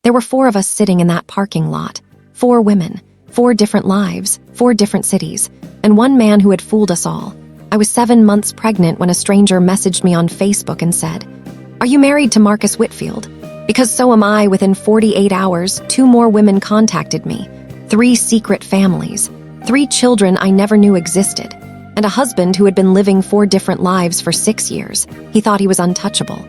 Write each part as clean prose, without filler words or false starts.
There were 4 of us sitting in that parking lot. 4 women, 4 different lives, 4 different cities, and one man who had fooled us all. I was 7 months pregnant when a stranger messaged me on Facebook and said, "Are you married to Marcus Whitfield?" Because so am I. Within 48 hours, 2 more women contacted me. 3 secret families, 3 children I never knew existed, and a husband who had been living 4 different lives for 6 years. He thought he was untouchable.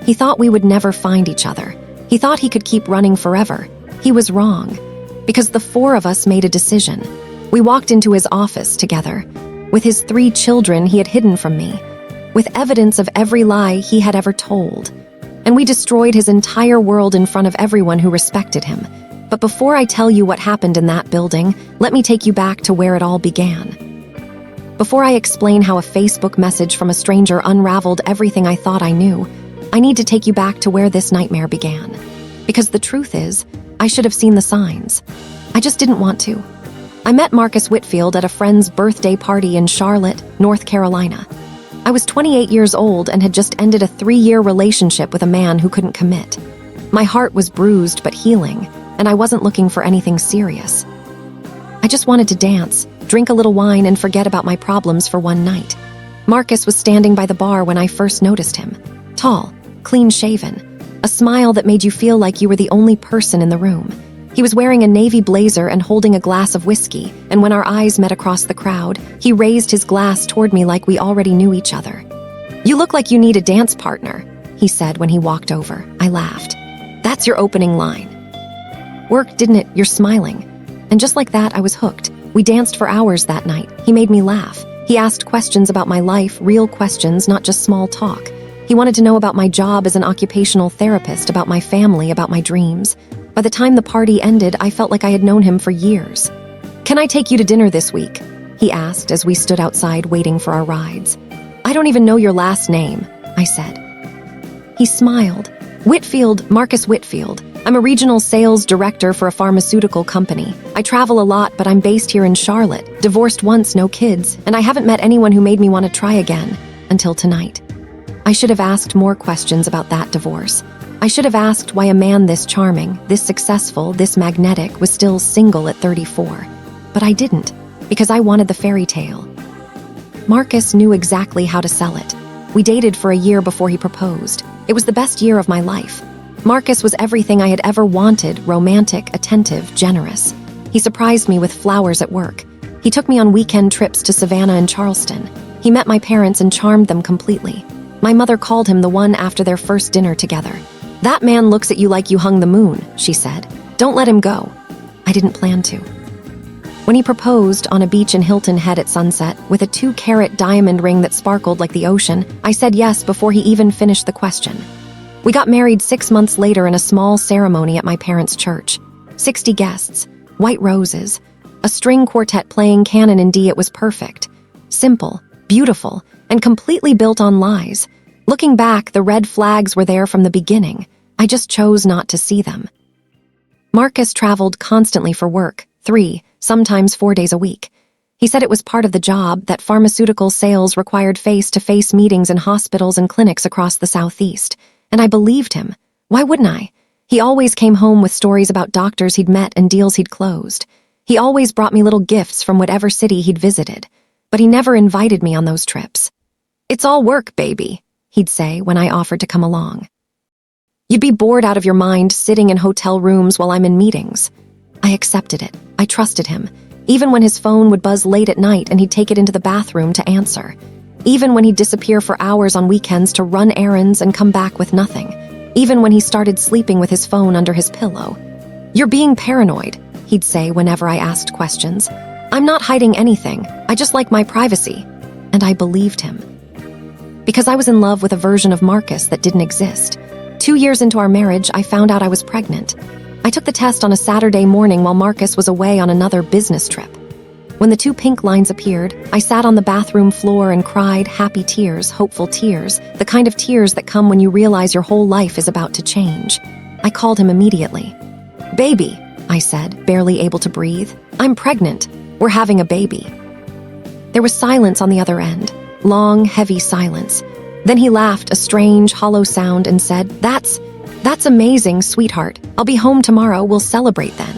He thought we would never find each other. He thought he could keep running forever. He was wrong, because the 4 of us made a decision. We walked into his office together, with his 3 children he had hidden from me, with evidence of every lie he had ever told. And we destroyed his entire world in front of everyone who respected him. But before I tell you what happened in that building, let me take you back to where it all began. Before I explain how a Facebook message from a stranger unraveled everything I thought I knew, I need to take you back to where this nightmare began. Because the truth is, I should have seen the signs. I just didn't want to. I met Marcus Whitfield at a friend's birthday party in Charlotte, North Carolina. I was 28 years old and had just ended a 3-year relationship with a man who couldn't commit. My heart was bruised but healing, and I wasn't looking for anything serious. I just wanted to dance, drink a little wine, and forget about my problems for one night. Marcus was standing by the bar when I first noticed him. Tall, clean-shaven, a smile that made you feel like you were the only person in the room. He was wearing a navy blazer and holding a glass of whiskey, and when our eyes met across the crowd, he raised his glass toward me like we already knew each other. "You look like you need a dance partner," he said when he walked over. I laughed. "That's your opening line." "Work, didn't it? You're smiling." And just like that, I was hooked. We danced for hours that night. He made me laugh. He asked questions about my life, real questions, not just small talk. He wanted to know about my job as an occupational therapist, about my family, about my dreams. By the time the party ended, I felt like I had known him for years. "Can I take you to dinner this week?" he asked as we stood outside waiting for our rides. "I don't even know your last name," I said. He smiled. "Whitfield, Marcus Whitfield. I'm a regional sales director for a pharmaceutical company. I travel a lot, but I'm based here in Charlotte, divorced once, no kids, and I haven't met anyone who made me want to try again, until tonight." I should have asked more questions about that divorce. I should have asked why a man this charming, this successful, this magnetic was still single at 34. But I didn't, because I wanted the fairy tale. Marcus knew exactly how to sell it. We dated for a year before he proposed. It was the best year of my life. Marcus was everything I had ever wanted: romantic, attentive, generous. He surprised me with flowers at work. He took me on weekend trips to Savannah and Charleston. He met my parents and charmed them completely. My mother called him the one after their first dinner together. "That man looks at you like you hung the moon," she said. "Don't let him go." I didn't plan to. When he proposed on a beach in Hilton Head at sunset, with a 2-carat diamond ring that sparkled like the ocean, I said yes before he even finished the question. We got married 6 months later in a small ceremony at my parents' church. 60 guests, white roses, a string quartet playing canon in D. It was perfect. Simple, beautiful, and completely built on lies. Looking back, the red flags were there from the beginning. I just chose not to see them. Marcus traveled constantly for work, 3, sometimes 4 days a week. He said it was part of the job, that pharmaceutical sales required face-to-face meetings in hospitals and clinics across the Southeast. And I believed him. Why wouldn't I? He always came home with stories about doctors he'd met and deals he'd closed. He always brought me little gifts from whatever city he'd visited. But he never invited me on those trips. "It's all work, baby," he'd say when I offered to come along. "You'd be bored out of your mind sitting in hotel rooms while I'm in meetings." I accepted it. I trusted him. Even when his phone would buzz late at night and he'd take it into the bathroom to answer. Even when he'd disappear for hours on weekends to run errands and come back with nothing. Even when he started sleeping with his phone under his pillow. "You're being paranoid," he'd say whenever I asked questions. "I'm not hiding anything. I just like my privacy." And I believed him. Because I was in love with a version of Marcus that didn't exist. 2 years into our marriage, I found out I was pregnant. I took the test on a Saturday morning while Marcus was away on another business trip. When the 2 pink lines appeared, I sat on the bathroom floor and cried happy tears, hopeful tears, the kind of tears that come when you realize your whole life is about to change. I called him immediately. "Baby," I said, barely able to breathe. "I'm pregnant. We're having a baby." There was silence on the other end. Long, heavy silence. Then he laughed, a strange, hollow sound, and said, That's "That's amazing, sweetheart. I'll be home tomorrow. We'll celebrate then."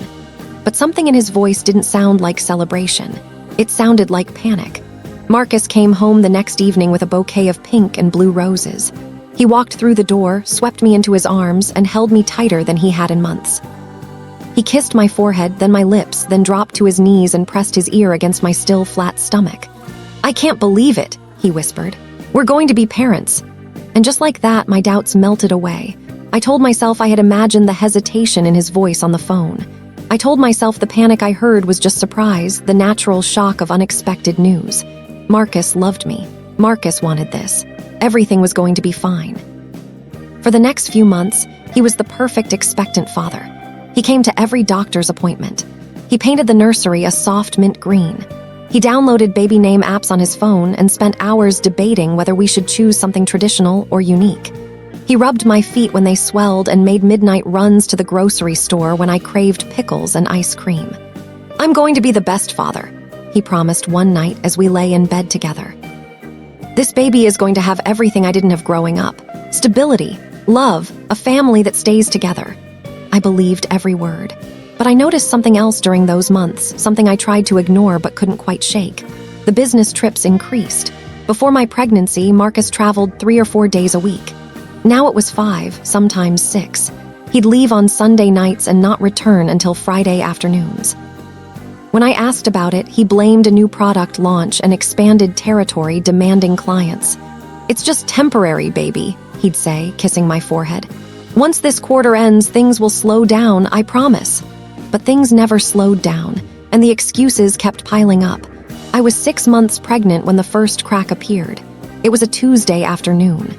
But something in his voice didn't sound like celebration. It sounded like panic. Marcus came home the next evening with a bouquet of pink and blue roses. He walked through the door, swept me into his arms, and held me tighter than he had in months. He kissed my forehead, then my lips, then dropped to his knees and pressed his ear against my still flat stomach. "I can't believe it," he whispered. "We're going to be parents." And just like that, my doubts melted away. I told myself I had imagined the hesitation in his voice on the phone. I told myself the panic I heard was just surprise, the natural shock of unexpected news. Marcus loved me. Marcus wanted this. Everything was going to be fine. For the next few months, he was the perfect expectant father. He came to every doctor's appointment. He painted the nursery a soft mint green. He downloaded baby name apps on his phone and spent hours debating whether we should choose something traditional or unique. He rubbed my feet when they swelled and made midnight runs to the grocery store when I craved pickles and ice cream. "I'm going to be the best father," he promised one night as we lay in bed together. "This baby is going to have everything I didn't have growing up. Stability, love, a family that stays together." I believed every word. But I noticed something else during those months, something I tried to ignore but couldn't quite shake. The business trips increased. Before my pregnancy, Marcus traveled 3 or 4 days a week. Now it was 5, sometimes 6. He'd leave on Sunday nights and not return until Friday afternoons. When I asked about it, he blamed a new product launch and expanded territory demanding clients. "It's just temporary, baby," he'd say, kissing my forehead. "Once this quarter ends, things will slow down, I promise." But things never slowed down, and the excuses kept piling up. I was 6 months pregnant when the first crack appeared. It was a Tuesday afternoon.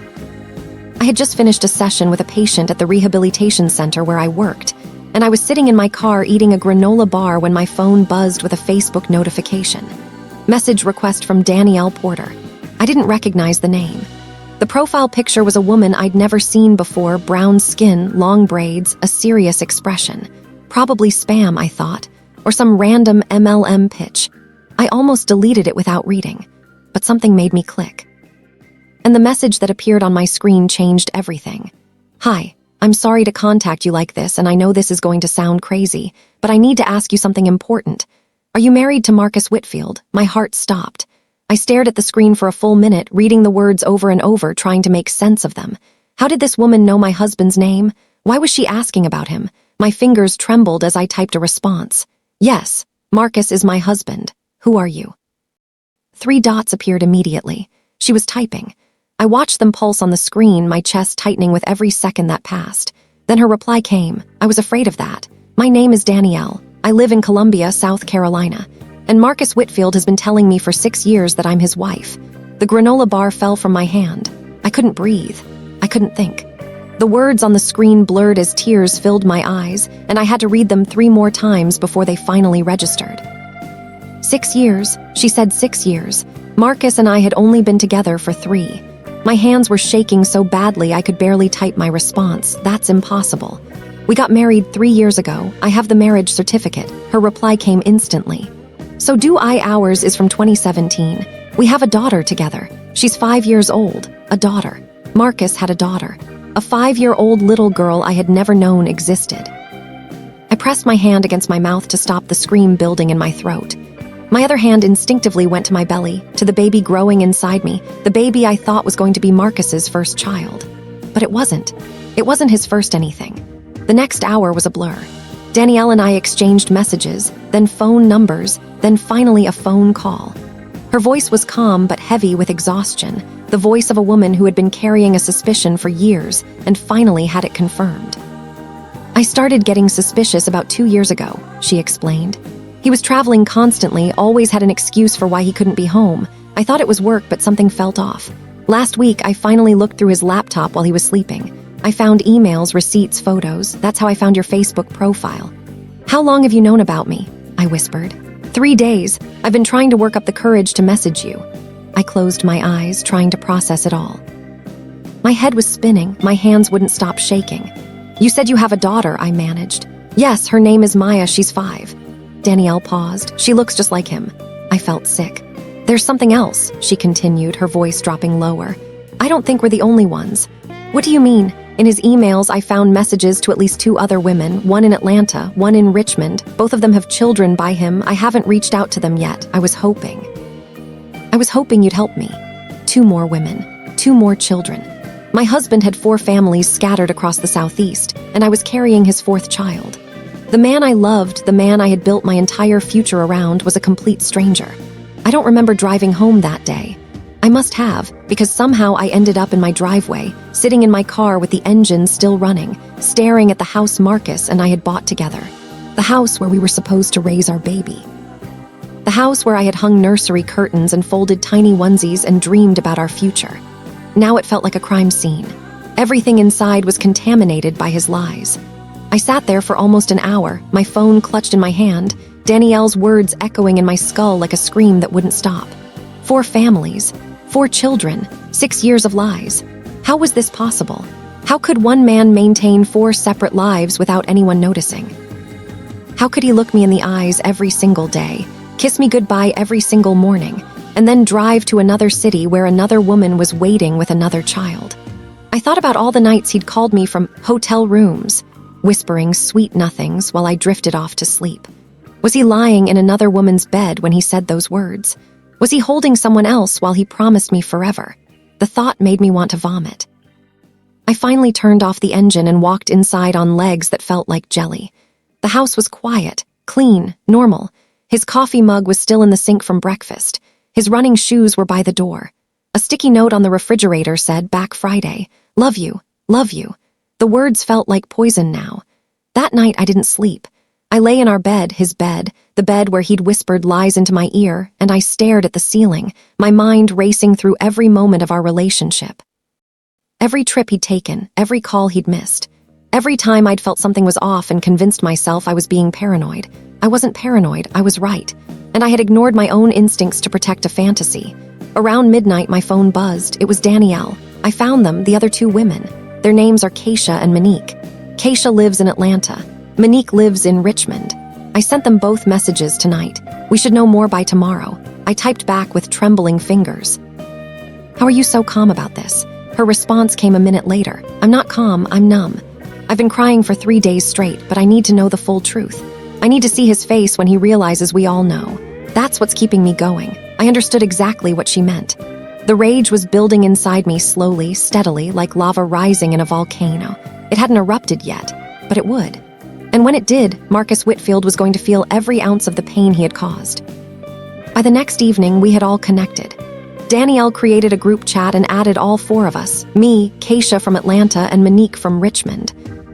I had just finished a session with a patient at the rehabilitation center where I worked, and I was sitting in my car eating a granola bar when my phone buzzed with a Facebook notification. Message request from Danielle Porter. I didn't recognize the name. The profile picture was a woman I'd never seen before, brown skin, long braids, a serious expression. Probably spam, I thought, or some random MLM pitch. I almost deleted it without reading, but something made me click. And the message that appeared on my screen changed everything. "Hi, I'm sorry to contact you like this, and I know this is going to sound crazy, but I need to ask you something important. Are you married to Marcus Whitfield?" My heart stopped. I stared at the screen for a full minute, reading the words over and over, trying to make sense of them. How did this woman know my husband's name? Why was she asking about him? My fingers trembled as I typed a response. "Yes, Marcus is my husband. Who are you?" 3 dots appeared immediately. She was typing. I watched them pulse on the screen, my chest tightening with every second that passed. Then her reply came. I was afraid of that. "My name is Danielle. I live in Columbia, South Carolina. And Marcus Whitfield has been telling me for 6 years that I'm his wife." The granola bar fell from my hand. I couldn't breathe. I couldn't think. The words on the screen blurred as tears filled my eyes, and I had to read them 3 more times before they finally registered. 6 years, she said, 6 years. Marcus and I had only been together for 3. My hands were shaking so badly I could barely type my response. "That's impossible. We got married 3 years ago. I have the marriage certificate." Her reply came instantly. "So do I. Ours is from 2017. We have a daughter together. She's 5 years old. A daughter." Marcus had a daughter. A 5-year-old little girl I had never known existed. I pressed my hand against my mouth to stop the scream building in my throat. My other hand instinctively went to my belly, to the baby growing inside me, the baby I thought was going to be Marcus's first child. But it wasn't. It wasn't his first anything. The next hour was a blur. Danielle and I exchanged messages, then phone numbers, then finally a phone call. Her voice was calm but heavy with exhaustion, the voice of a woman who had been carrying a suspicion for years and finally had it confirmed. "I started getting suspicious about 2 years ago," she explained. "He was traveling constantly, always had an excuse for why he couldn't be home. I thought it was work, but something felt off. Last week, I finally looked through his laptop while he was sleeping. I found emails, receipts, photos. That's how I found your Facebook profile." "How long have you known about me?" I whispered. 3 days. I've been trying to work up the courage to message you." I closed my eyes, trying to process it all. My head was spinning, my hands wouldn't stop shaking. "You said you have a daughter," I managed. "Yes, her name is Maya, she's 5. Danielle paused. "She looks just like him." I felt sick. "There's something else," she continued, her voice dropping lower. "I don't think we're the only ones." "What do you mean?" In his emails, I found messages to at least 2 other women, one in Atlanta, one in Richmond. Both of them have children by him. I haven't reached out to them yet. I was hoping you'd help me. 2 more women, 2 more children. My husband had 4 families scattered across the Southeast, and I was carrying his 4th child. The man I loved, the man I had built my entire future around, was a complete stranger. I don't remember driving home that day. I must have, because somehow I ended up in my driveway, sitting in my car with the engine still running, staring at the house Marcus and I had bought together. The house where we were supposed to raise our baby. The house where I had hung nursery curtains and folded tiny onesies and dreamed about our future. Now it felt like a crime scene. Everything inside was contaminated by his lies. I sat there for almost an hour, my phone clutched in my hand, Danielle's words echoing in my skull like a scream that wouldn't stop. 4 families, 4 children, 6 years of lies. How was this possible? How could one man maintain 4 separate lives without anyone noticing? How could he look me in the eyes every single day, kiss me goodbye every single morning, and then drive to another city where another woman was waiting with another child? I thought about all the nights he'd called me from hotel rooms, whispering sweet nothings while I drifted off to sleep. Was he lying in another woman's bed when he said those words? Was he holding someone else while he promised me forever? The thought made me want to vomit. I finally turned off the engine and walked inside on legs that felt like jelly. The house was quiet, clean, normal. His coffee mug was still in the sink from breakfast. His running shoes were by the door. A sticky note on the refrigerator said, "Back Friday. Love you, love you." The words felt like poison now. That night I didn't sleep. I lay in our bed, his bed, the bed where he'd whispered lies into my ear, and I stared at the ceiling, my mind racing through every moment of our relationship. Every trip he'd taken, every call he'd missed. Every time I'd felt something was off and convinced myself I was being paranoid. I wasn't paranoid, I was right. And I had ignored my own instincts to protect a fantasy. Around midnight, my phone buzzed. It was Danielle. I found them, the other 2 women. Their names are Keisha and Monique. Keisha lives in Atlanta. Monique lives in Richmond. I sent them both messages tonight. We should know more by tomorrow. I typed back with trembling fingers. "How are you so calm about this?" Her response came a minute later. "I'm not calm, I'm numb. I've been crying for 3 days straight, but I need to know the full truth. I need to see his face when he realizes we all know. That's what's keeping me going." I understood exactly what she meant. The rage was building inside me slowly, steadily, like lava rising in a volcano. It hadn't erupted yet, but it would. And when it did, Marcus Whitfield was going to feel every ounce of the pain he had caused. By the next evening, we had all connected. Danielle created a group chat and added all 4 of us, me, Keisha from Atlanta, and Monique from Richmond.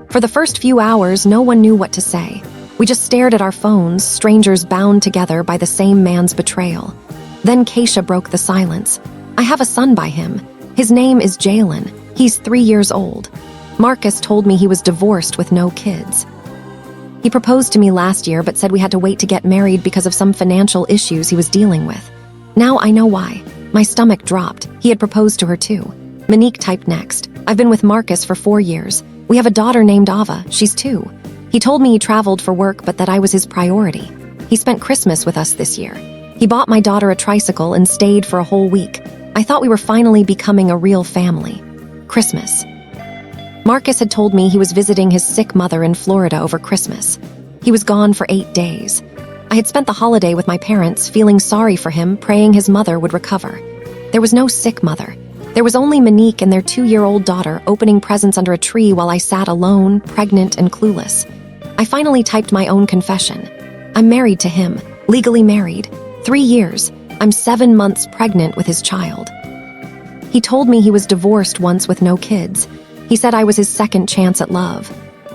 For the first few hours, no one knew what to say. We just stared at our phones, strangers bound together by the same man's betrayal. Then Keisha broke the silence. "I have a son by him. His name is Jalen. He's 3 years old. Marcus told me he was divorced with no kids. He proposed to me last year but said we had to wait to get married because of some financial issues he was dealing with. Now I know why." My stomach dropped. He had proposed to her too. Monique typed next. "I've been with Marcus for 4 years. We have a daughter named Ava. She's 2. He told me he traveled for work but that I was his priority. He spent Christmas with us this year. He bought my daughter a tricycle and stayed for a whole week. I thought we were finally becoming a real family. Christmas. Marcus had told me he was visiting his sick mother in Florida over Christmas. He was gone for 8 days. I had spent the holiday with my parents, feeling sorry for him, praying his mother would recover. There was no sick mother. There was only Monique and their 2-year-old daughter opening presents under a tree while I sat alone, pregnant and clueless. I finally typed my own confession. I'm married to him, legally married. 3 years. I'm 7 months pregnant with his child. He told me he was divorced once with no kids. He said I was his second chance at love.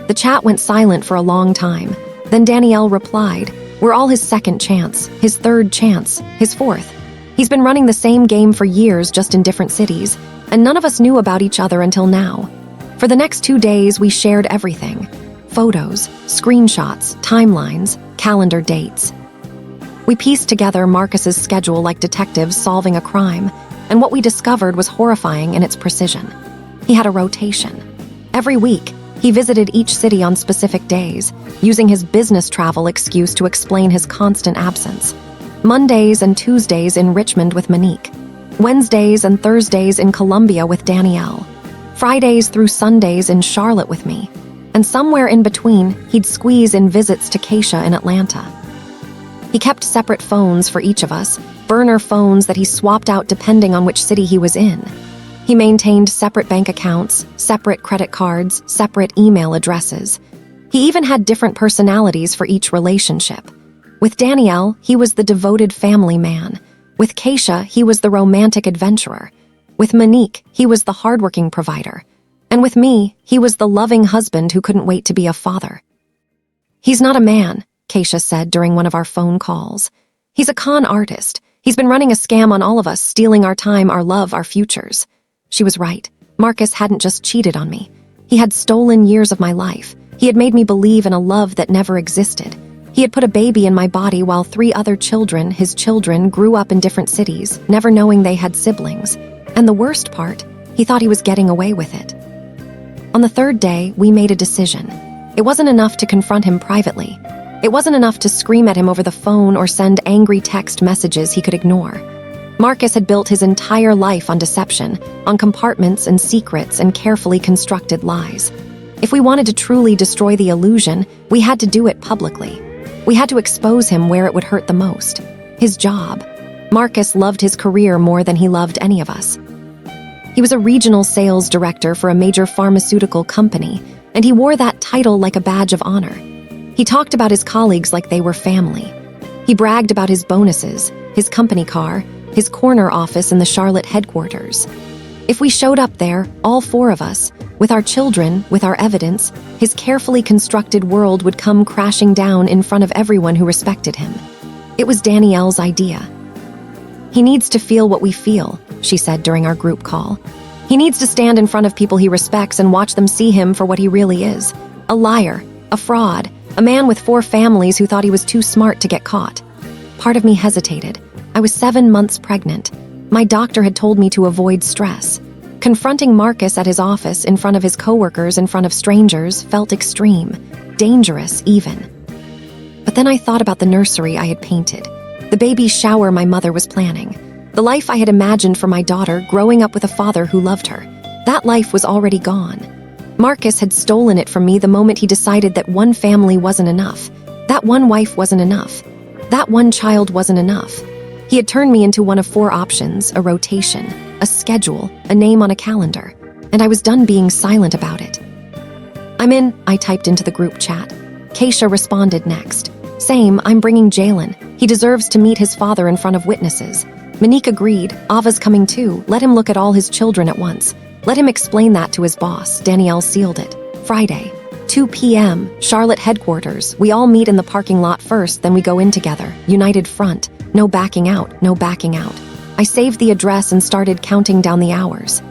The chat went silent for a long time. Then Danielle replied, "We're all his second chance, his third chance, his fourth. He's been running the same game for years, just in different cities, and none of us knew about each other until now. For the next 2 days, we shared everything. Photos, screenshots, timelines, calendar dates. We pieced together Marcus's schedule like detectives solving a crime, and what we discovered was horrifying in its precision. He had a rotation. Every week, he visited each city on specific days, using his business travel excuse to explain his constant absence. Mondays and Tuesdays in Richmond with Monique. Wednesdays and Thursdays in Columbia with Danielle. Fridays through Sundays in Charlotte with me, and somewhere in between, he'd squeeze in visits to Keisha in Atlanta. He kept separate phones for each of us, burner phones that he swapped out depending on which city he was in. He maintained separate bank accounts, separate credit cards, separate email addresses. He even had different personalities for each relationship. With Danielle, he was the devoted family man. With Keisha, he was the romantic adventurer. With Monique, he was the hardworking provider. And with me, he was the loving husband who couldn't wait to be a father. "He's not a man," Keisha said during one of our phone calls. "He's a con artist. He's been running a scam on all of us, stealing our time, our love, our futures." She was right. Marcus hadn't just cheated on me. He had stolen years of my life. He had made me believe in a love that never existed. He had put a baby in my body while 3 other children, his children, grew up in different cities, never knowing they had siblings. And the worst part, he thought he was getting away with it. On the 3rd day, we made a decision. It wasn't enough to confront him privately. It wasn't enough to scream at him over the phone or send angry text messages he could ignore. Marcus had built his entire life on deception, on compartments and secrets and carefully constructed lies. If we wanted to truly destroy the illusion, we had to do it publicly. We had to expose him where it would hurt the most. His job. Marcus loved his career more than he loved any of us. He was a regional sales director for a major pharmaceutical company, and he wore that title like a badge of honor. He talked about his colleagues like they were family. He bragged about his bonuses, his company car, his corner office in the Charlotte headquarters. If we showed up there, all 4 of us, with our children, with our evidence, his carefully constructed world would come crashing down in front of everyone who respected him. It was Danielle's idea. "He needs to feel what we feel," she said during our group call. "He needs to stand in front of people he respects and watch them see him for what he really is. A liar, a fraud, a man with 4 families who thought he was too smart to get caught." Part of me hesitated. I was 7 months pregnant. My doctor had told me to avoid stress. Confronting Marcus at his office, in front of his coworkers, in front of strangers, felt extreme, dangerous even. But then I thought about the nursery I had painted, the baby shower my mother was planning, the life I had imagined for my daughter growing up with a father who loved her. That life was already gone. Marcus had stolen it from me the moment he decided that one family wasn't enough, that one wife wasn't enough, that one child wasn't enough. He had turned me into one of 4 options, a rotation, a schedule, a name on a calendar, and I was done being silent about it. "I'm in," I typed into the group chat. Keisha responded next. "Same, I'm bringing Jalen. He deserves to meet his father in front of witnesses." Monique agreed. "Ava's coming too. Let him look at all his children at once. Let him explain that to his boss." Danielle sealed it. Friday, 2 p.m., Charlotte headquarters. We all meet in the parking lot first, then we go in together. United front. No backing out, no backing out. I saved the address and started counting down the hours.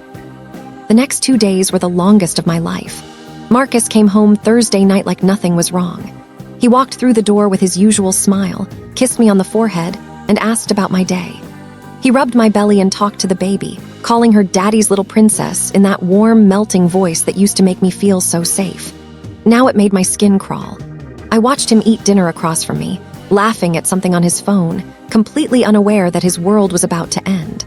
The next 2 days were the longest of my life. Marcus came home Thursday night like nothing was wrong. He walked through the door with his usual smile, kissed me on the forehead, and asked about my day. He rubbed my belly and talked to the baby, calling her daddy's little princess in that warm, melting voice that used to make me feel so safe. Now it made my skin crawl. I watched him eat dinner across from me, laughing at something on his phone, completely unaware that his world was about to end.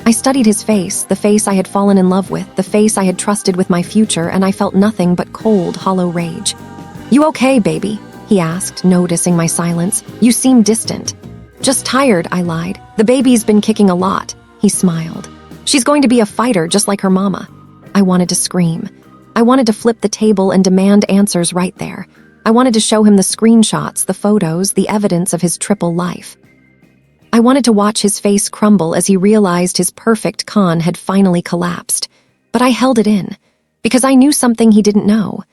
I studied his face, the face I had fallen in love with, the face I had trusted with my future, and I felt nothing but cold, hollow rage. "You okay, baby?" he asked, noticing my silence. "You seem distant." "Just tired," I lied. "The baby's been kicking a lot." He smiled. "She's going to be a fighter just like her mama." I wanted to scream. I wanted to flip the table and demand answers right there. I wanted to show him the screenshots, the photos, the evidence of his triple life. I wanted to watch his face crumble as he realized his perfect con had finally collapsed. But I held it in, because I knew something he didn't know.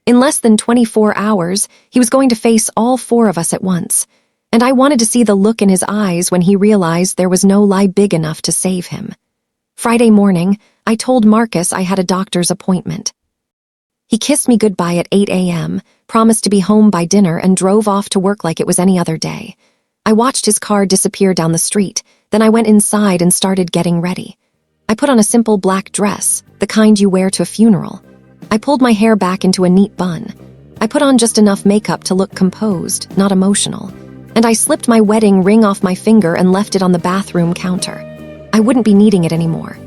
In less than 24 hours, he was going to face all 4 of us at once. And I wanted to see the look in his eyes when he realized there was no lie big enough to save him. Friday morning, I told Marcus I had a doctor's appointment. He kissed me goodbye at 8 a.m., promised to be home by dinner, and drove off to work like it was any other day. I watched his car disappear down the street, then I went inside and started getting ready. I put on a simple black dress, the kind you wear to a funeral. I pulled my hair back into a neat bun. I put on just enough makeup to look composed, not emotional. And I slipped my wedding ring off my finger and left it on the bathroom counter. I wouldn't be needing it anymore.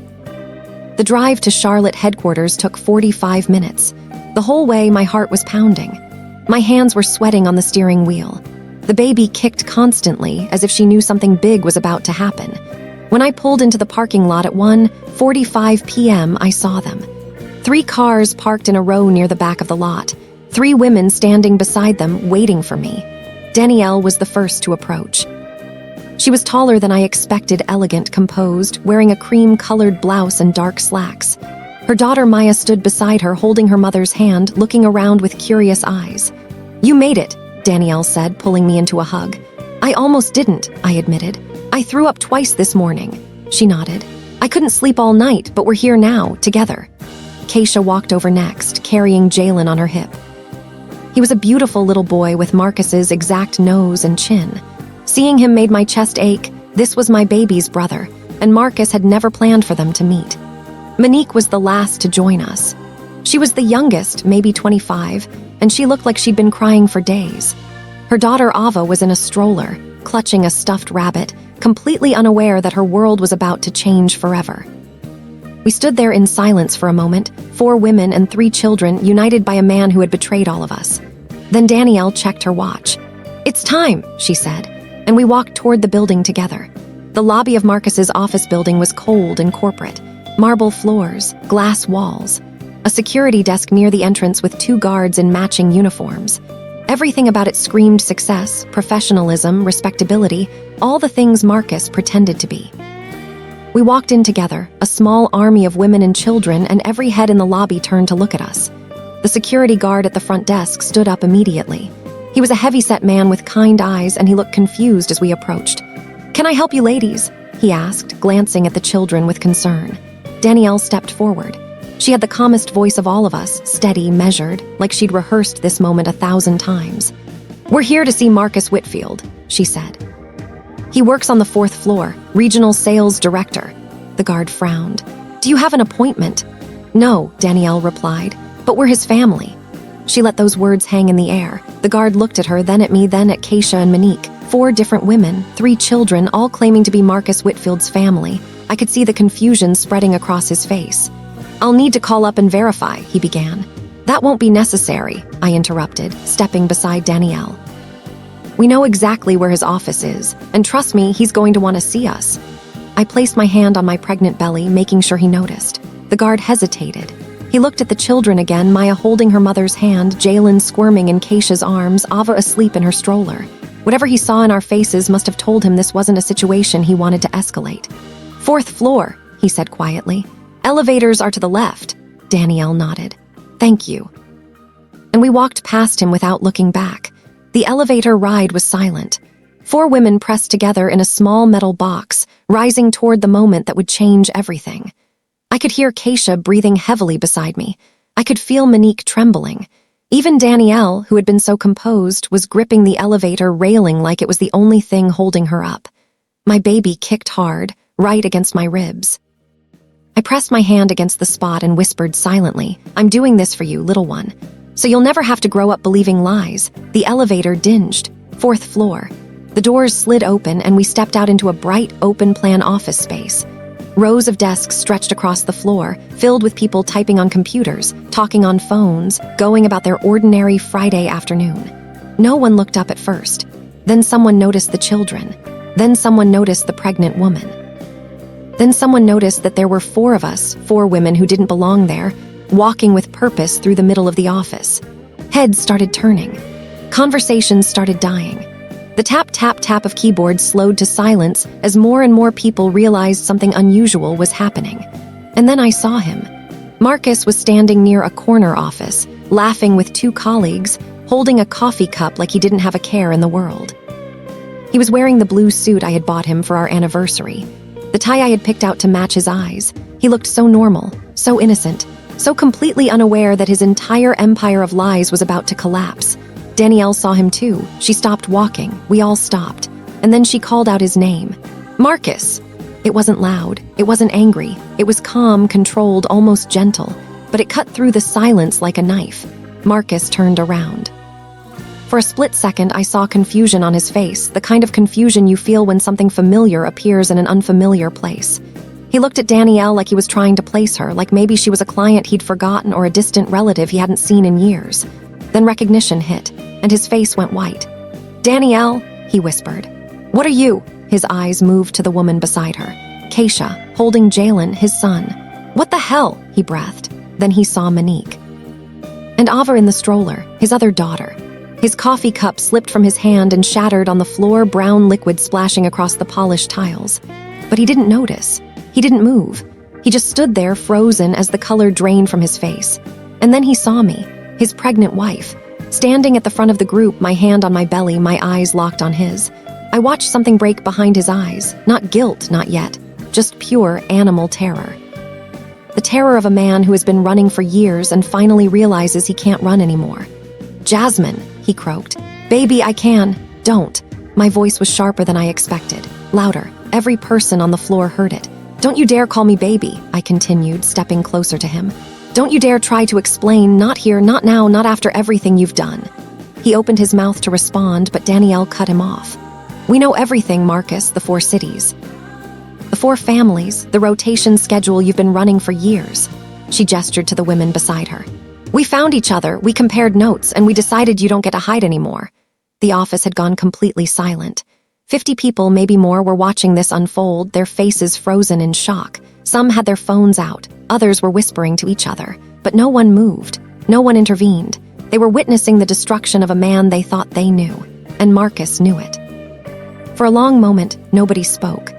The drive to Charlotte headquarters took 45 minutes. The whole way, my heart was pounding. My hands were sweating on the steering wheel. The baby kicked constantly, as if she knew something big was about to happen. When I pulled into the parking lot at 1:45 p.m., I saw them. 3 cars parked in a row near the back of the lot. 3 women standing beside them, waiting for me. Danielle was the first to approach. She was taller than I expected, elegant, composed, wearing a cream-colored blouse and dark slacks. Her daughter Maya stood beside her, holding her mother's hand, looking around with curious eyes. "You made it," Danielle said, pulling me into a hug. "I almost didn't," I admitted. "I threw up twice this morning." She nodded. "I couldn't sleep all night, but we're here now, together." Keisha walked over next, carrying Jalen on her hip. He was a beautiful little boy with Marcus's exact nose and chin. Seeing him made my chest ache. This was my baby's brother, and Marcus had never planned for them to meet. Monique was the last to join us. She was the youngest, maybe 25, and she looked like she'd been crying for days. Her daughter Ava was in a stroller, clutching a stuffed rabbit, completely unaware that her world was about to change forever. We stood there in silence for a moment, 4 women and 3 children united by a man who had betrayed all of us. Then Danielle checked her watch. "It's time," she said, and we walked toward the building together. The lobby of Marcus's office building was cold and corporate. Marble floors, glass walls. A security desk near the entrance with 2 guards in matching uniforms. Everything about it screamed success, professionalism, respectability, all the things Marcus pretended to be. We walked in together, a small army of women and children, and every head in the lobby turned to look at us. The security guard at the front desk stood up immediately. He was a heavy-set man with kind eyes, and he looked confused as we approached. "Can I help you, ladies?" he asked, glancing at the children with concern. Danielle stepped forward. She had the calmest voice of all of us, steady, measured, like she'd rehearsed this moment 1,000 times. "We're here to see Marcus Whitfield," she said. "He works on the 4th floor, regional sales director." The guard frowned. "Do you have an appointment?" "No," Danielle replied, "but we're his family." She let those words hang in the air. The guard looked at her, then at me, then at Keisha and Monique. 4 different women, 3 children, all claiming to be Marcus Whitfield's family. I could see the confusion spreading across his face. "I'll need to call up and verify," he began. "That won't be necessary," I interrupted, stepping beside Danielle. "We know exactly where his office is, and trust me, he's going to want to see us." I placed my hand on my pregnant belly, making sure he noticed. The guard hesitated. He looked at the children again, Maya holding her mother's hand, Jalen squirming in Keisha's arms, Ava asleep in her stroller. Whatever he saw in our faces must have told him this wasn't a situation he wanted to escalate. "4th floor," he said quietly. "Elevators are to the left." Danielle nodded. "Thank you." And we walked past him without looking back. The elevator ride was silent. 4 women pressed together in a small metal box, rising toward the moment that would change everything. I could hear Keisha breathing heavily beside me. I could feel Monique trembling. Even Danielle, who had been so composed, was gripping the elevator railing like it was the only thing holding her up. My baby kicked hard, right against my ribs. I pressed my hand against the spot and whispered silently, "I'm doing this for you, little one. So you'll never have to grow up believing lies." The elevator dinged. 4th floor. The doors slid open and we stepped out into a bright, open-plan office space. Rows of desks stretched across the floor, filled with people typing on computers, talking on phones, going about their ordinary Friday afternoon. No one looked up at first. Then someone noticed the children. Then someone noticed the pregnant woman. Then someone noticed that there were 4 of us, 4 women who didn't belong there, walking with purpose through the middle of the office. Heads started turning. Conversations started dying. The tap, tap, tap of keyboards slowed to silence as more and more people realized something unusual was happening. And then I saw him. Marcus was standing near a corner office, laughing with 2 colleagues, holding a coffee cup like he didn't have a care in the world. He was wearing the blue suit I had bought him for our anniversary. The tie I had picked out to match his eyes. He looked so normal, so innocent, so completely unaware that his entire empire of lies was about to collapse. Danielle saw him too. She stopped walking. We all stopped. And then she called out his name. "Marcus!" It wasn't loud. It wasn't angry. It was calm, controlled, almost gentle. But it cut through the silence like a knife. Marcus turned around. For a split second, I saw confusion on his face, the kind of confusion you feel when something familiar appears in an unfamiliar place. He looked at Danielle like he was trying to place her, like maybe she was a client he'd forgotten or a distant relative he hadn't seen in years. Then recognition hit, and his face went white. "Danielle," he whispered. "What are you?" His eyes moved to the woman beside her, Keisha, holding Jalen, his son. "What the hell?" he breathed. Then he saw Monique. And Ava in the stroller, his other daughter. His coffee cup slipped from his hand and shattered on the floor, brown liquid splashing across the polished tiles. But he didn't notice. He didn't move. He just stood there, frozen as the color drained from his face. And then he saw me, his pregnant wife, standing at the front of the group, my hand on my belly, my eyes locked on his. I watched something break behind his eyes. Not guilt, not yet. Just pure animal terror. The terror of a man who has been running for years and finally realizes he can't run anymore. "Jasmine," he croaked. "Baby, I can. Don't." My voice was sharper than I expected. Louder. Every person on the floor heard it. "Don't you dare call me baby," I continued, stepping closer to him. "Don't you dare try to explain. Not here, not now, not after everything you've done." He opened his mouth to respond, but Danielle cut him off. "We know everything, Marcus, the 4 cities. The 4 families, the rotation schedule you've been running for years." She gestured to the women beside her. "We found each other, we compared notes, and we decided you don't get to hide anymore." The office had gone completely silent. 50 people, maybe more, were watching this unfold, their faces frozen in shock. Some had their phones out, others were whispering to each other. But no one moved, no one intervened. They were witnessing the destruction of a man they thought they knew, and Marcus knew it. For a long moment, nobody spoke.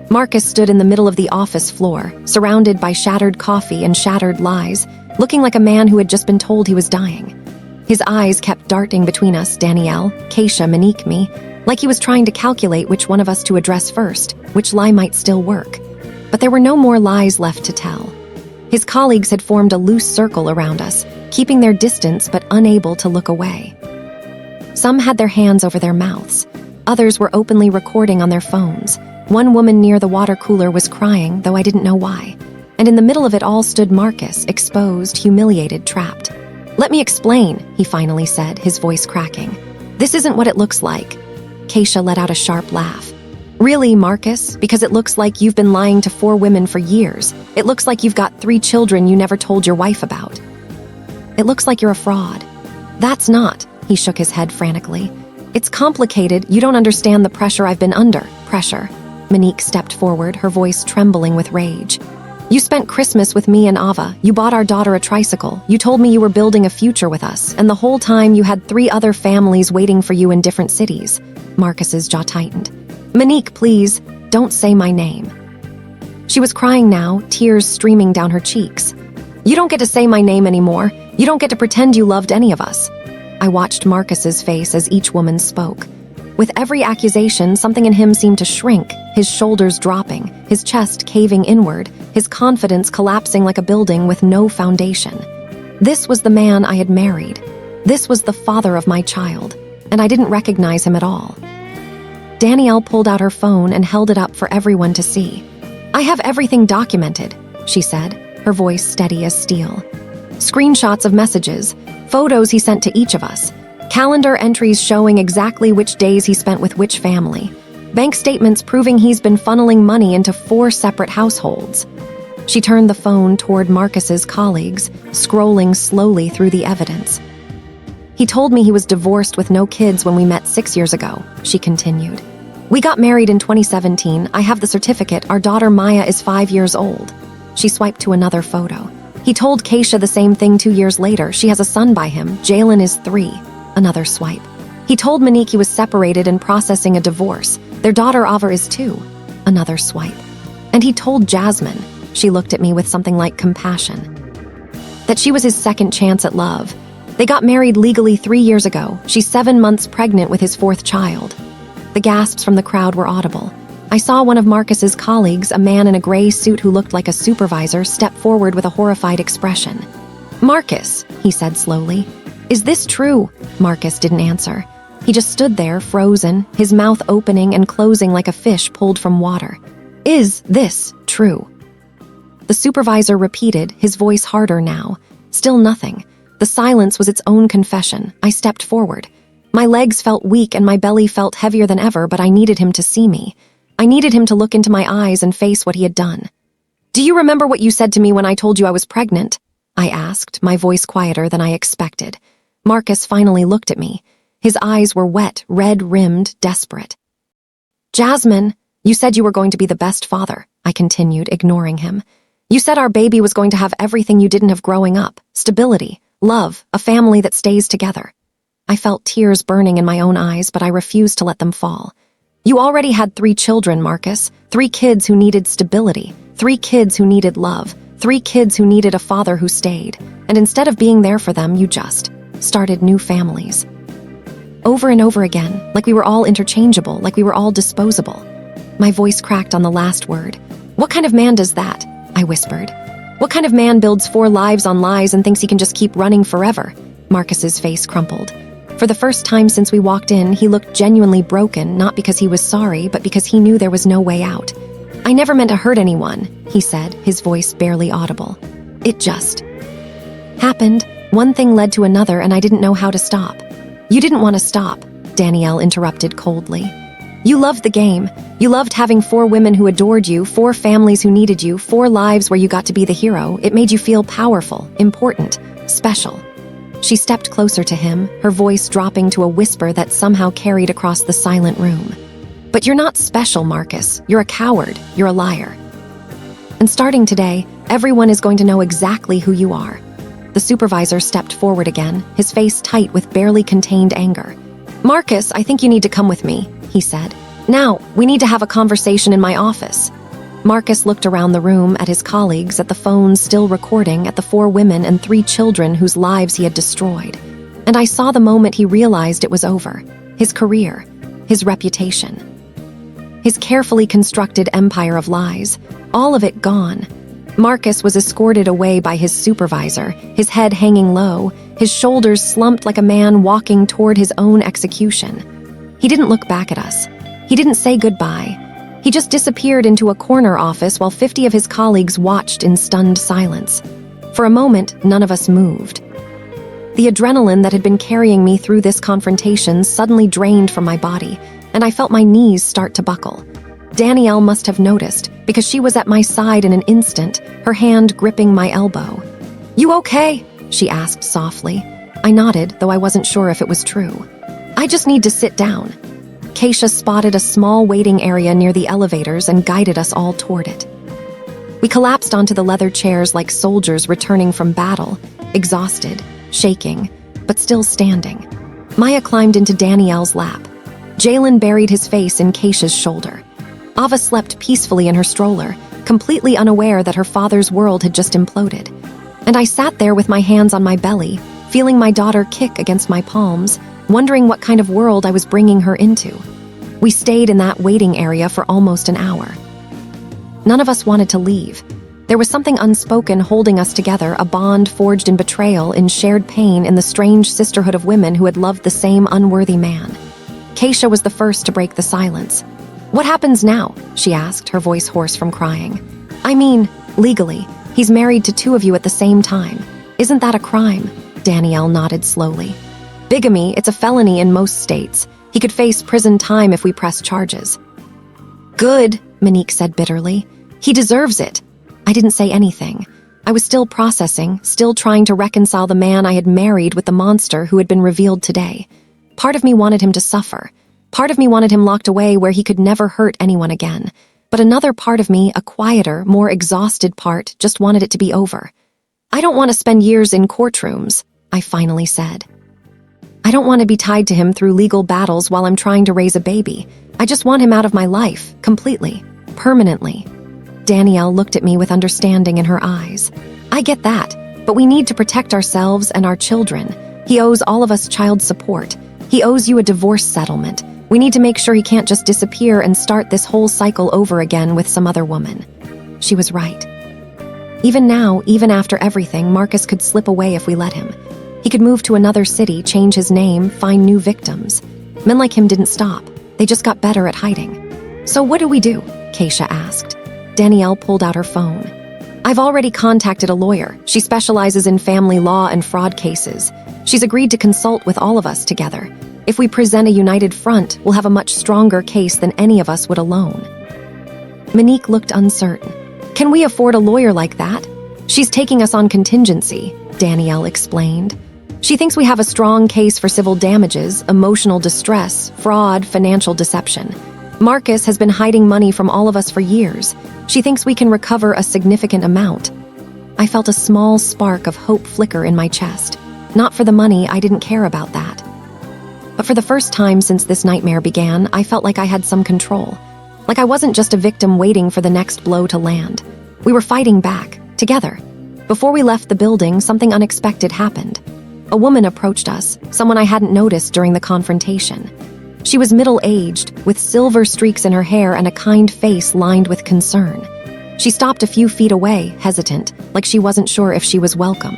Marcus stood in the middle of the office floor, surrounded by shattered coffee and shattered lies, looking like a man who had just been told he was dying. His eyes kept darting between us, Danielle, Keisha, Monique, me, like he was trying to calculate which one of us to address first, which lie might still work. But there were no more lies left to tell. His colleagues had formed a loose circle around us, keeping their distance but unable to look away. Some had their hands over their mouths. Others were openly recording on their phones. One woman near the water cooler was crying, though I didn't know why. And in the middle of it all stood Marcus, exposed, humiliated, trapped. "Let me explain," he finally said, his voice cracking. "This isn't what it looks like." Keisha let out a sharp laugh. "Really, Marcus? Because it looks like you've been lying to 4 women for years. It looks like you've got 3 children you never told your wife about. It looks like you're a fraud." "That's not," he shook his head frantically. "It's complicated. You don't understand the pressure I've been under." "Pressure?" Monique stepped forward, her voice trembling with rage. "You spent Christmas with me and Ava. You bought our daughter a tricycle. You told me you were building a future with us, and the whole time you had 3 other families waiting for you in different cities." Marcus's jaw tightened. "Monique, please, don't say my name." She was crying now, tears streaming down her cheeks. "You don't get to say my name anymore. You don't get to pretend you loved any of us." I watched Marcus's face as each woman spoke. With every accusation, something in him seemed to shrink, his shoulders dropping, his chest caving inward, his confidence collapsing like a building with no foundation. This was the man I had married. This was the father of my child, and I didn't recognize him at all. Danielle pulled out her phone and held it up for everyone to see. "I have everything documented," she said, her voice steady as steel. "Screenshots of messages, photos he sent to each of us, calendar entries showing exactly which days he spent with which family, bank statements proving he's been funneling money into 4 separate households." She turned the phone toward Marcus's colleagues, scrolling slowly through the evidence. "He told me he was divorced with no kids when we met 6 years ago," she continued. "We got married in 2017. I have the certificate. Our daughter Maya is 5 years old." She swiped to another photo. "He told Keisha the same thing 2 years later. She has a son by him. Jalen is 3. Another swipe. "He told Monique he was separated and processing a divorce. Their daughter Ava is 2. Another swipe. "And he told Jasmine," she looked at me with something like compassion, "that she was his second chance at love. They got married legally 3 years ago. She's 7 months pregnant with his 4th child." The gasps from the crowd were audible. I saw one of Marcus's colleagues, a man in a gray suit who looked like a supervisor, step forward with a horrified expression. "Marcus," he said slowly. "Is this true?" Marcus didn't answer. He just stood there, frozen, his mouth opening and closing like a fish pulled from water. "Is this true?" The supervisor repeated, his voice harder now. Still nothing. The silence was its own confession. I stepped forward. My legs felt weak and my belly felt heavier than ever, but I needed him to see me. I needed him to look into my eyes and face what he had done. Do you remember what you said to me when I told you I was pregnant? I asked, my voice quieter than I expected. Marcus finally looked at me. His eyes were wet, red-rimmed, desperate. Jasmine, you said you were going to be the best father, I continued, ignoring him. You said our baby was going to have everything you didn't have growing up, stability, love, a family that stays together. I felt tears burning in my own eyes, but I refused to let them fall. You already had 3 children, Marcus, 3 kids who needed stability, 3 kids who needed love, 3 kids who needed a father who stayed, and instead of being there for them, you just started new families. Over and over again, like we were all interchangeable, like we were all disposable. My voice cracked on the last word. What kind of man does that? I whispered. What kind of man builds 4 lives on lies and thinks he can just keep running forever? Marcus's face crumpled. For the first time since we walked in, he looked genuinely broken, not because he was sorry, but because he knew there was no way out. I never meant to hurt anyone, he said, his voice barely audible. It just happened. One thing led to another, and I didn't know how to stop. You didn't want to stop, Danielle interrupted coldly. You loved the game. You loved having 4 women who adored you, 4 families who needed you, 4 lives where you got to be the hero. It made you feel powerful, important, special. She stepped closer to him, her voice dropping to a whisper that somehow carried across the silent room. But you're not special, Marcus. You're a coward. You're a liar. And starting today, everyone is going to know exactly who you are. The supervisor stepped forward again, his face tight with barely contained anger. Marcus, I think you need to come with me, he said. Now, we need to have a conversation in my office. Marcus looked around the room at his colleagues, at the phones still recording, at the 4 women and 3 children whose lives he had destroyed. And I saw the moment he realized it was over. His career, his reputation, his carefully constructed empire of lies, all of it gone. Marcus was escorted away by his supervisor, his head hanging low, his shoulders slumped like a man walking toward his own execution. He didn't look back at us. He didn't say goodbye. He just disappeared into a corner office while 50 of his colleagues watched in stunned silence. For a moment, none of us moved. The adrenaline that had been carrying me through this confrontation suddenly drained from my body, and I felt my knees start to buckle. Danielle must have noticed, because she was at my side in an instant, her hand gripping my elbow. You okay? She asked softly. I nodded, though I wasn't sure if it was true. I just need to sit down. Keisha spotted a small waiting area near the elevators and guided us all toward it. We collapsed onto the leather chairs like soldiers returning from battle, exhausted, shaking, but still standing. Maya climbed into Danielle's lap. Jalen buried his face in Keisha's shoulder. Ava slept peacefully in her stroller, completely unaware that her father's world had just imploded. And I sat there with my hands on my belly, feeling my daughter kick against my palms, wondering what kind of world I was bringing her into. We stayed in that waiting area for almost an hour. None of us wanted to leave. There was something unspoken holding us together, a bond forged in betrayal, in shared pain, in the strange sisterhood of women who had loved the same unworthy man. Keisha was the first to break the silence. What happens now? She asked, her voice hoarse from crying. I mean, legally, he's married to 2 of you at the same time. Isn't that a crime? Danielle nodded slowly. Bigamy, it's a felony in most states. He could face prison time if we press charges. Good, Monique said bitterly. He deserves it. I didn't say anything. I was still processing, still trying to reconcile the man I had married with the monster who had been revealed today. Part of me wanted him to suffer. Part of me wanted him locked away where he could never hurt anyone again. But another part of me, a quieter, more exhausted part, just wanted it to be over. I don't want to spend years in courtrooms, I finally said. I don't want to be tied to him through legal battles while I'm trying to raise a baby. I just want him out of my life, completely, permanently. Danielle looked at me with understanding in her eyes. I get that, but we need to protect ourselves and our children. He owes all of us child support. He owes you a divorce settlement. We need to make sure he can't just disappear and start this whole cycle over again with some other woman. She was right. Even now, even after everything, Marcus could slip away if we let him. He could move to another city, change his name, find new victims. Men like him didn't stop. They just got better at hiding. So what do we do? Keisha asked. Danielle pulled out her phone. I've already contacted a lawyer. She specializes in family law and fraud cases. She's agreed to consult with all of us together. If we present a united front, we'll have a much stronger case than any of us would alone. Monique looked uncertain. Can we afford a lawyer like that? She's taking us on contingency, Danielle explained. She thinks we have a strong case for civil damages, emotional distress, fraud, financial deception. Marcus has been hiding money from all of us for years. She thinks we can recover a significant amount. I felt a small spark of hope flicker in my chest. Not for the money, I didn't care about that. But for the first time since this nightmare began, I felt like I had some control. Like I wasn't just a victim waiting for the next blow to land. We were fighting back, together. Before we left the building, something unexpected happened. A woman approached us, someone I hadn't noticed during the confrontation. She was middle-aged, with silver streaks in her hair and a kind face lined with concern. She stopped a few feet away, hesitant, like she wasn't sure if she was welcome.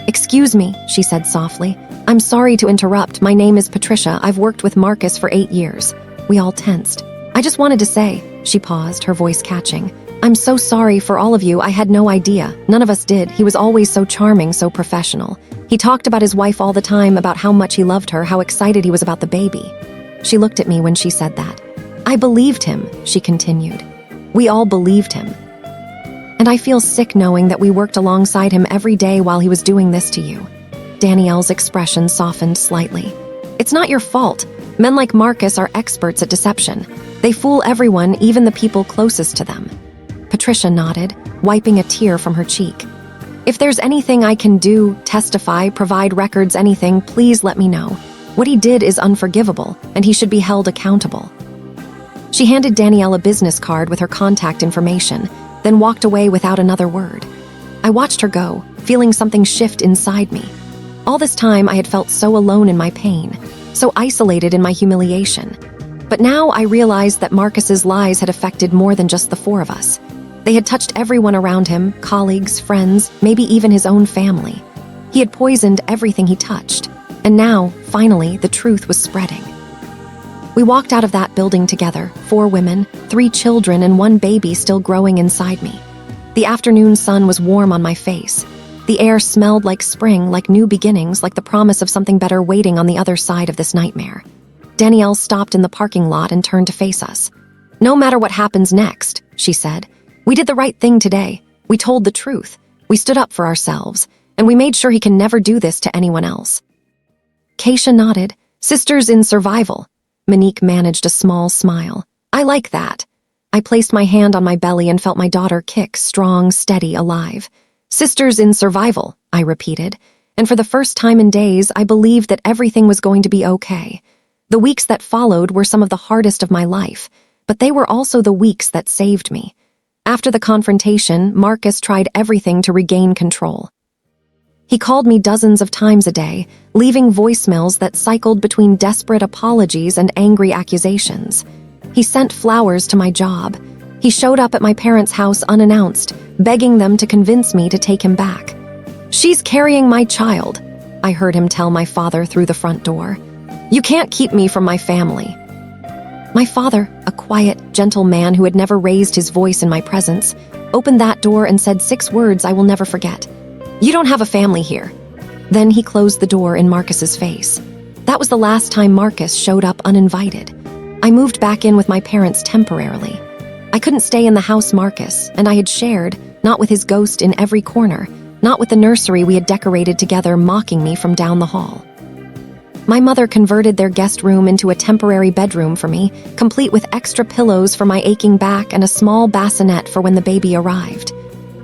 "Excuse me," she said softly. "I'm sorry to interrupt. My name is Patricia. I've worked with Marcus for 8 years." We all tensed. "I just wanted to say," she paused, her voice catching. "I'm so sorry for all of you. I had no idea. None of us did. He was always so charming, so professional. He talked about his wife all the time, about how much he loved her, how excited he was about the baby." She looked at me when she said that. "I believed him," she continued. "We all believed him. And I feel sick knowing that we worked alongside him every day while he was doing this to you." Danielle's expression softened slightly. "It's not your fault. Men like Marcus are experts at deception. They fool everyone, even the people closest to them." Patricia nodded, wiping a tear from her cheek. "If there's anything I can do, testify, provide records, anything, please let me know. What he did is unforgivable, and he should be held accountable." She handed Danielle a business card with her contact information, then walked away without another word. I watched her go, feeling something shift inside me. All this time I had felt so alone in my pain, so isolated in my humiliation. But now I realized that Marcus's lies had affected more than just the four of us. They had touched everyone around him, colleagues, friends, maybe even his own family. He had poisoned everything he touched, and now, finally, the truth was spreading. We walked out of that building together, 4 women, 3 children, and 1 baby still growing inside me. The afternoon sun was warm on my face. The air smelled like spring, like new beginnings, like the promise of something better waiting on the other side of this nightmare. Danielle stopped in the parking lot and turned to face us. "No matter what happens next," she said, "we did the right thing today. We told the truth. We stood up for ourselves, and we made sure he can never do this to anyone else." Keisha nodded. "Sisters in survival." Monique managed a small smile. "I like that." I placed my hand on my belly and felt my daughter kick, strong, steady, alive. "Sisters in survival," I repeated, and for the first time in days, I believed that everything was going to be okay. The weeks that followed were some of the hardest of my life, but they were also the weeks that saved me. After the confrontation, Marcus tried everything to regain control. He called me dozens of times a day, leaving voicemails that cycled between desperate apologies and angry accusations. He sent flowers to my job. He showed up at my parents' house unannounced, begging them to convince me to take him back. "She's carrying my child," I heard him tell my father through the front door. "You can't keep me from my family." My father, a quiet, gentle man who had never raised his voice in my presence, opened that door and said 6 words I will never forget. "You don't have a family here." Then he closed the door in Marcus's face. That was the last time Marcus showed up uninvited. I moved back in with my parents temporarily. I couldn't stay in the house Marcus, and I had shared, not with his ghost in every corner, not with the nursery we had decorated together mocking me from down the hall. My mother converted their guest room into a temporary bedroom for me, complete with extra pillows for my aching back and a small bassinet for when the baby arrived.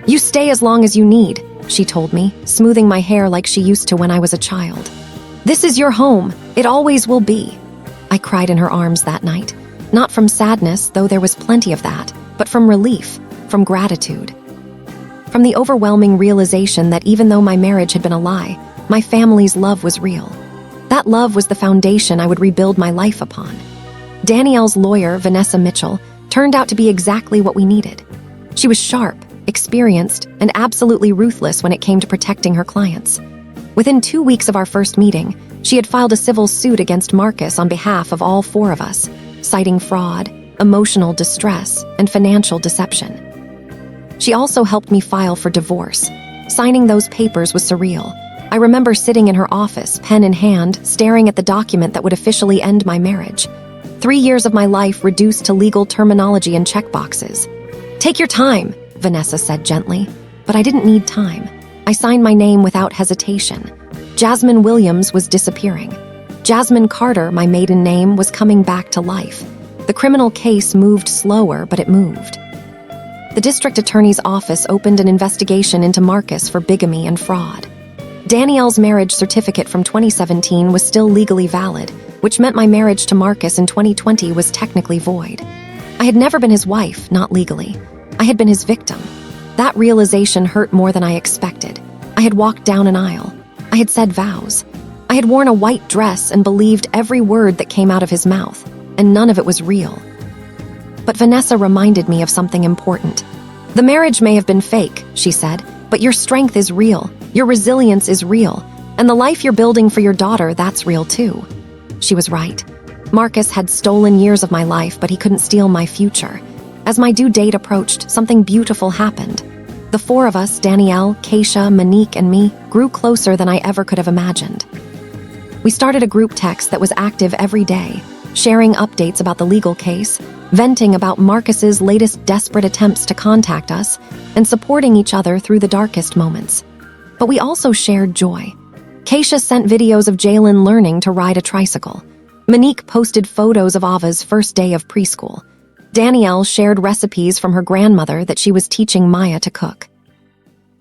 "You stay as long as you need," she told me, smoothing my hair like she used to when I was a child. "This is your home. It always will be." I cried in her arms that night, not from sadness, though there was plenty of that, but from relief, from gratitude. From the overwhelming realization that even though my marriage had been a lie, my family's love was real. That love was the foundation I would rebuild my life upon. Danielle's lawyer, Vanessa Mitchell, turned out to be exactly what we needed. She was sharp, experienced, and absolutely ruthless when it came to protecting her clients. Within 2 weeks of our first meeting, she had filed a civil suit against Marcus on behalf of all 4 of us, citing fraud, emotional distress, and financial deception. She also helped me file for divorce. Signing those papers was surreal. I remember sitting in her office, pen in hand, staring at the document that would officially end my marriage. 3 years of my life reduced to legal terminology and checkboxes. "Take your time," Vanessa said gently, but I didn't need time. I signed my name without hesitation. Jasmine Williams was disappearing. Jasmine Carter, my maiden name, was coming back to life. The criminal case moved slower, but it moved. The district attorney's office opened an investigation into Marcus for bigamy and fraud. Danielle's marriage certificate from 2017 was still legally valid, which meant my marriage to Marcus in 2020 was technically void. I had never been his wife, not legally. I had been his victim. That realization hurt more than I expected. I had walked down an aisle. I had said vows. I had worn a white dress and believed every word that came out of his mouth, and none of it was real. But Vanessa reminded me of something important. The marriage may have been fake, she said, but your strength is real, your resilience is real, and the life you're building for your daughter, that's real too. She was right. Marcus had stolen years of my life, but he couldn't steal my future. As my due date approached, something beautiful happened. The four of us, Danielle, Keisha, Monique, and me, grew closer than I ever could have imagined. We started a group text that was active every day, sharing updates about the legal case, venting about Marcus's latest desperate attempts to contact us, and supporting each other through the darkest moments. But we also shared joy. Keisha sent videos of Jalen learning to ride a tricycle. Monique posted photos of Ava's first day of preschool. Danielle shared recipes from her grandmother that she was teaching Maya to cook.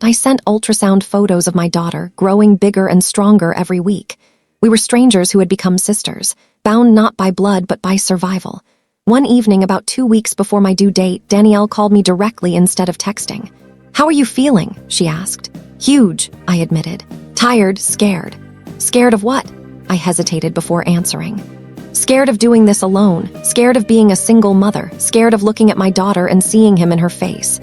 I sent ultrasound photos of my daughter, growing bigger and stronger every week. We were strangers who had become sisters, bound not by blood but by survival. One evening, about 2 weeks before my due date, Danielle called me directly instead of texting. "How are you feeling?" she asked. "Huge," I admitted. "Tired, scared." "Scared of what?" I hesitated before answering. "Scared of doing this alone, scared of being a single mother, scared of looking at my daughter and seeing him in her face."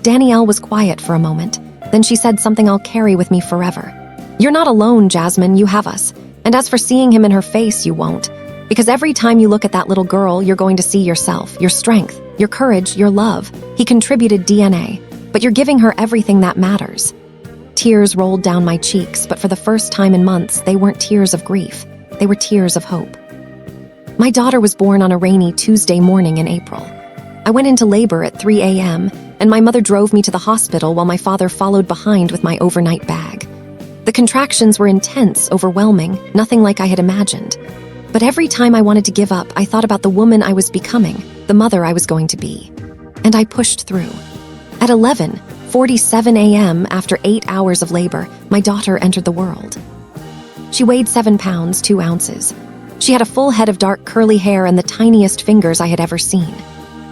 Danielle was quiet for a moment. Then she said something I'll carry with me forever. "You're not alone, Jasmine, you have us. And as for seeing him in her face, you won't. Because every time you look at that little girl, you're going to see yourself, your strength, your courage, your love. He contributed DNA, but you're giving her everything that matters." Tears rolled down my cheeks, but for the first time in months, they weren't tears of grief. They were tears of hope. My daughter was born on a rainy Tuesday morning in April. I went into labor at 3 a.m., and my mother drove me to the hospital while my father followed behind with my overnight bag. The contractions were intense, overwhelming, nothing like I had imagined. But every time I wanted to give up, I thought about the woman I was becoming, the mother I was going to be. And I pushed through. At 11:47 a.m., after 8 hours of labor, my daughter entered the world. She weighed 7 pounds, 2 ounces. She had a full head of dark curly hair and the tiniest fingers I had ever seen.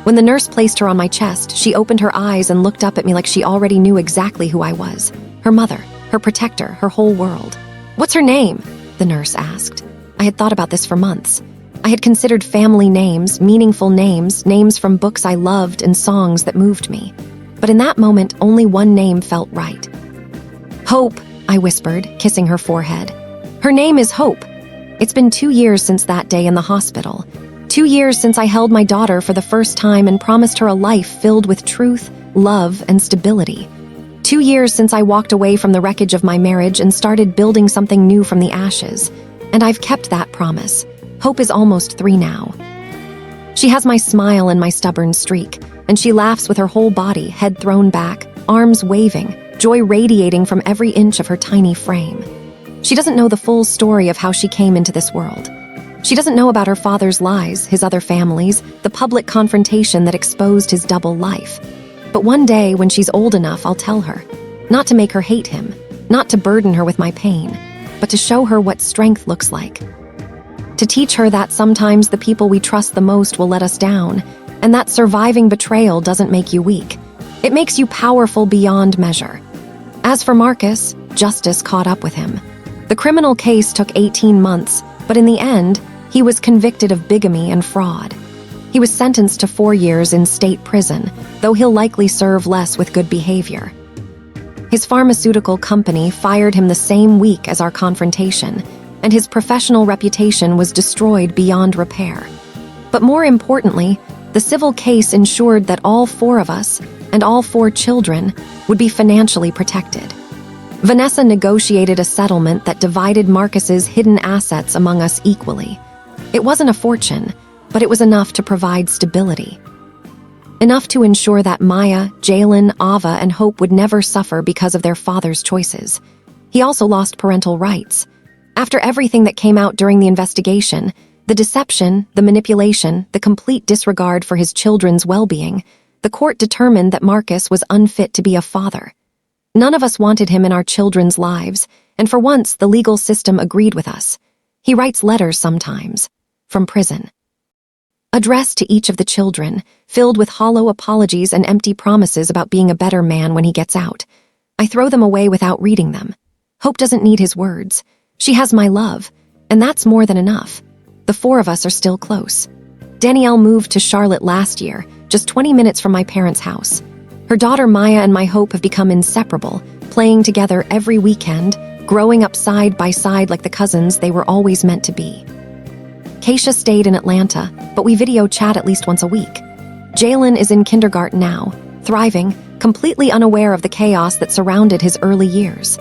When the nurse placed her on my chest, she opened her eyes and looked up at me like she already knew exactly who I was. Her mother, her protector, her whole world. "What's her name?" the nurse asked. I had thought about this for months. I had considered family names, meaningful names, names from books I loved and songs that moved me. But in that moment, only one name felt right. "Hope," I whispered, kissing her forehead. "Her name is Hope." It's been 2 years since that day in the hospital. 2 years since I held my daughter for the first time and promised her a life filled with truth, love, and stability. 2 years since I walked away from the wreckage of my marriage and started building something new from the ashes. And I've kept that promise. Hope is almost 3 now. She has my smile and my stubborn streak, and she laughs with her whole body, head thrown back, arms waving, joy radiating from every inch of her tiny frame. She doesn't know the full story of how she came into this world. She doesn't know about her father's lies, his other families, the public confrontation that exposed his double life. But one day, when she's old enough, I'll tell her. Not to make her hate him, not to burden her with my pain, but to show her what strength looks like. To teach her that sometimes the people we trust the most will let us down, and that surviving betrayal doesn't make you weak. It makes you powerful beyond measure. As for Marcus, justice caught up with him. The criminal case took 18 months, but in the end, he was convicted of bigamy and fraud. He was sentenced to 4 years in state prison, though he'll likely serve less with good behavior. His pharmaceutical company fired him the same week as our confrontation, and his professional reputation was destroyed beyond repair. But more importantly, the civil case ensured that all 4 of us, and all 4 children, would be financially protected. Vanessa negotiated a settlement that divided Marcus's hidden assets among us equally. It wasn't a fortune, but it was enough to provide stability. enough to ensure that Maya, Jalen, Ava, and Hope would never suffer because of their father's choices. He also lost parental rights. After everything that came out during the investigation, the deception, the manipulation, the complete disregard for his children's well-being, the court determined that Marcus was unfit to be a father. None of us wanted him in our children's lives, and for once the legal system agreed with us. He writes letters sometimes, from prison, addressed to each of the children, filled with hollow apologies and empty promises about being a better man when he gets out. I throw them away without reading them. Hope doesn't need his words. She has my love, and that's more than enough. The four of us are still close. Danielle moved to Charlotte last year, just 20 minutes from my parents' house. Her daughter Maya and my Hope have become inseparable, playing together every weekend, growing up side by side like the cousins they were always meant to be. Keisha stayed in Atlanta, but we video chat at least once a week. Jalen is in kindergarten now, thriving, completely unaware of the chaos that surrounded his early years.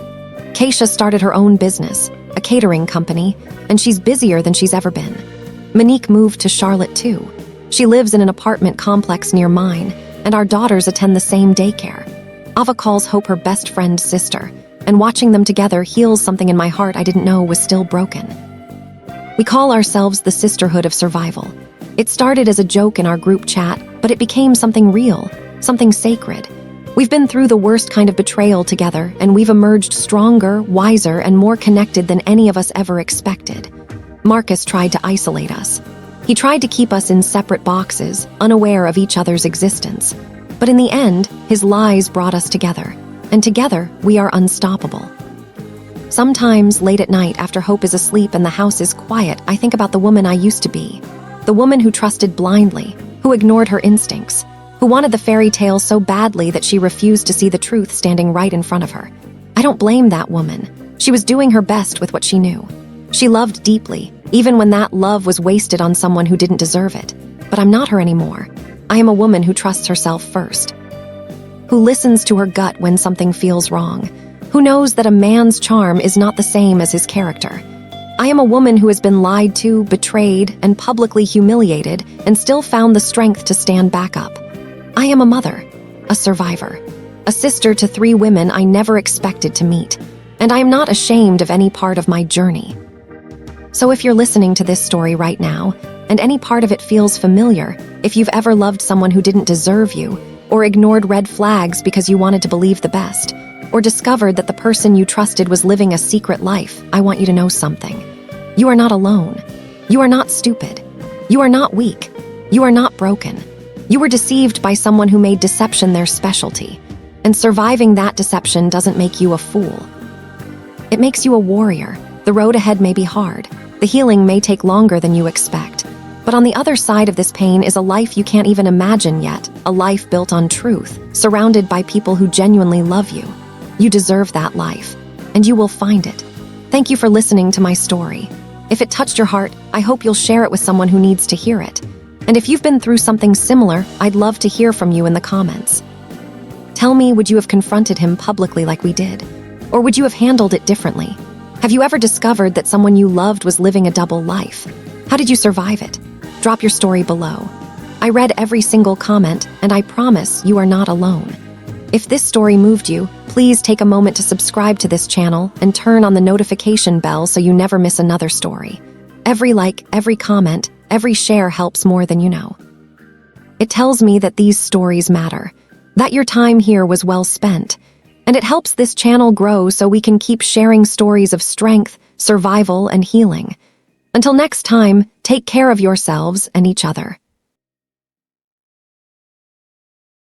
Keisha started her own business, a catering company, and she's busier than she's ever been. Monique moved to Charlotte too. She lives in an apartment complex near mine, and our daughters attend the same daycare. Ava calls Hope her best friend's sister, and watching them together heals something in my heart I didn't know was still broken. We call ourselves the Sisterhood of Survival. It started as a joke in our group chat, but it became something real, something sacred. We've been through the worst kind of betrayal together, and we've emerged stronger, wiser, and more connected than any of us ever expected. Marcus tried to isolate us. He tried to keep us in separate boxes, unaware of each other's existence. But in the end, his lies brought us together, and together we are unstoppable. Sometimes, late at night after Hope is asleep and the house is quiet, I think about the woman I used to be. The woman who trusted blindly, who ignored her instincts, who wanted the fairy tale so badly that she refused to see the truth standing right in front of her. I don't blame that woman. She was doing her best with what she knew. She loved deeply, even when that love was wasted on someone who didn't deserve it. But I'm not her anymore. I am a woman who trusts herself first, who listens to her gut when something feels wrong, who knows that a man's charm is not the same as his character. I am a woman who has been lied to, betrayed, and publicly humiliated, and still found the strength to stand back up. I am a mother, a survivor, a sister to 3 women I never expected to meet, and I am not ashamed of any part of my journey. So if you're listening to this story right now, and any part of it feels familiar, if you've ever loved someone who didn't deserve you, or ignored red flags because you wanted to believe the best, or discovered that the person you trusted was living a secret life, I want you to know something. You are not alone. You are not stupid. You are not weak. You are not broken. You were deceived by someone who made deception their specialty, and surviving that deception doesn't make you a fool. It makes you a warrior. The road ahead may be hard. The healing may take longer than you expect. But on the other side of this pain is a life you can't even imagine yet, a life built on truth, surrounded by people who genuinely love you. You deserve that life, and you will find it. Thank you for listening to my story. If it touched your heart, I hope you'll share it with someone who needs to hear it. And if you've been through something similar, I'd love to hear from you in the comments. Tell me, would you have confronted him publicly like we did? Or would you have handled it differently? Have you ever discovered that someone you loved was living a double life? How did you survive it? Drop your story below. I read every single comment, and I promise you are not alone. If this story moved you, please take a moment to subscribe to this channel and turn on the notification bell so you never miss another story. Every like, every comment, every share helps more than you know. It tells me that these stories matter, that your time here was well spent, and it helps this channel grow so we can keep sharing stories of strength, survival, and healing. Until next time, take care of yourselves and each other.